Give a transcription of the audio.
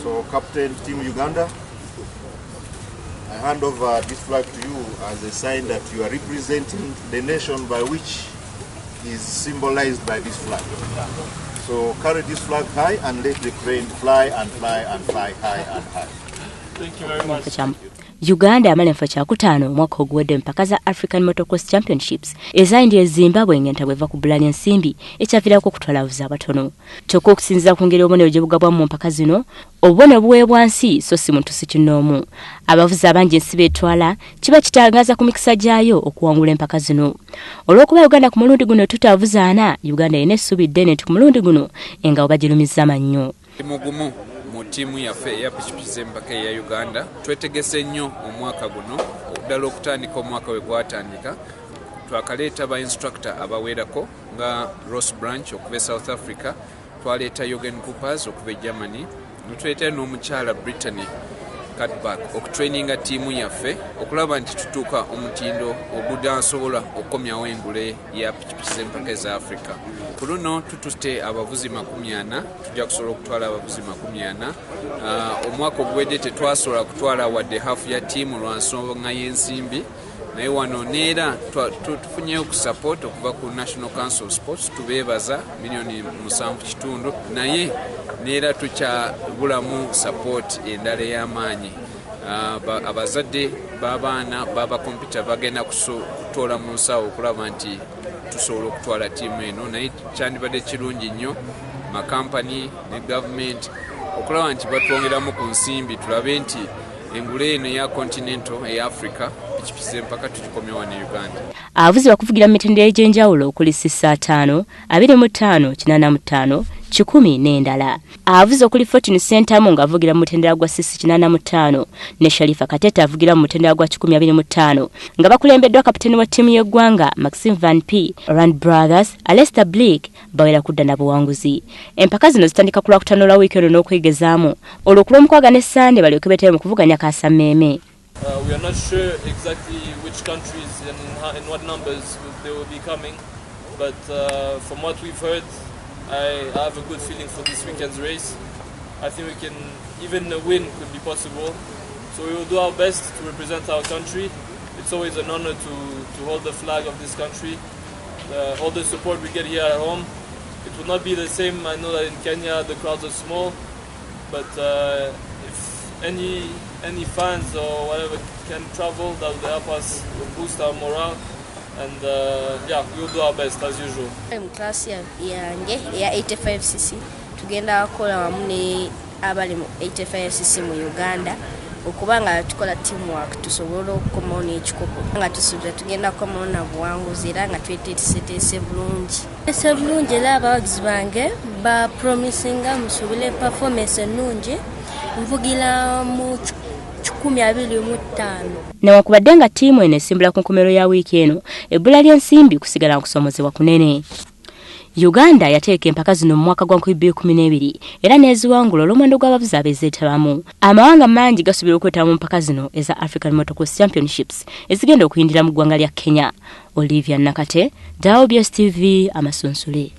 So, Captain Team Uganda, I hand over this flag to you as a sign that you are representing the nation by which is symbolized by this flag. So carry this flag high and let the crane fly and fly and fly high and high. Thank you very much. Uganda amalemfa kyakutaano omwaka oguwedde empaka za African Motocross Championships ezayindira Zimbabwe ng'enta bweva ku bulanya ensimbi ekyaviirako okutwala abavuzi abatono. Kyokka okusinziira ku ngeri obubonero gye bugabwamu mu mpaka zino, obubonero buweebwa nsi so si muntu si kinnoomu. Abavuzi abangi ensi beetwala kiba kitangaaza ku mikisa gyayo okuwangula empaka zino. Olw'okuba Uganda ku mulundi guno tutavuza 4, Uganda yina essuubi ddene nti ku mulundi guno engabo bagirumizza mannyo. Mu ttiimu yaffe eya pikipiki empaka eya Uganda twetegese nnyo omwaka guno okuddala okutandika omwaka we gwatandika. Twakaleeta ba instructor abawerako nga Ross Branch okuva South Africa, twaleeta Jürgen Coopers okuva Germany, nitwaleeta n'omukyala Brittany Cutback okutraininga ttiimu yaffe okulaba nti tutuuka omutindo ogudansobola okukomyawo engule ya pikipiki empaka eza Africa. Ku luno tututte abavuzi 40, tujja kusobola okutwala abavuzi 40. Omwaka oguwedde tetwasobola kutwala wadde hafu ya ttiimu lwa nsonga y'ensimbi, naye wano neera tufunyeyo ku support okuva ku National Council of Sports, tubeebaza $7.5 naye neera tukyabulamu support endala ey'amaanyi. Abazadde b'abaana baba kompyuta bagenda kutoola mu nsawo okulaba nti tusobola okutwala ttiimu eno, naye kyandibadde kirungi nnyo makampani ne gavumenti okulaba nti batwongeramu ku nsimbi tulabe nti engule eno eya continental eya Africa pikipiki empaka tugikomye wano e Uganda. Abavuzi bakuvugira mu mitendera egy'enjawulo okuli 5, 25, 85, 10 n'endala. Abavuzi okuli Fortune Center mu ng'avugira mu mutendera gwa 85 ne Sharifa Kateta avugira mu mutendera gwa 1025 nga bakulembeddwa kapiteni wa ttiimu y'eggwanga Maxime Van P, Rand Brothers, Alester Blake bawera kudda na buwanguzi. Empaka zino zitandika ku Lwakutaano lwa wiiki eno n'okwegezaamu olw'okulw'omukwaga ne Sande balyoke beetere mu kuvuganya kaasammeeme. We are not sure exactly which countries and in what numbers they will be coming, but from what we've heard, I have a good feeling for this weekend's race. I think we can, even a win could be possible. So we will do our best to represent our country. It's always an honor to hold the flag of this country. All the support we get here at home, it will not be the same. I know that in Kenya the crowds are small, but if any fans or whatever can travel, that will help us boost our morale. And yeah, we will do our best as usual. I'm class yange ya 85cc. Tugenda kola wamune abali mu 85cc mu Uganda. Okubanga tukola teamwork tusobola okukomawo n'ekikopo. Nga tusuubira tugenda kukomawo na buwanguzi era nga tweteeseteese bulungi. Bulungi era abawagizi bange ba promisinga musobole performance ennungi. Nvugira mu 2025. Newankubadde nga ttiimu eno esimbula ku nkomerero ya wiiki eno, ebbula ly'ensimbi kusigala nkusomozebwa kunene. Uganda yateeka empaka zino mu mwaka gwa 2012 era n'eziwangula olw'omuwendo gw'abavuzi abeezeetabamu. Amawanga mangi gasuubira okwetaba mu mpaka zino eza African Motocross Championships ezigenda okuyindira mu ggwanga lya Kenya. Olivia Nakate, WBS TV, Amasunsule.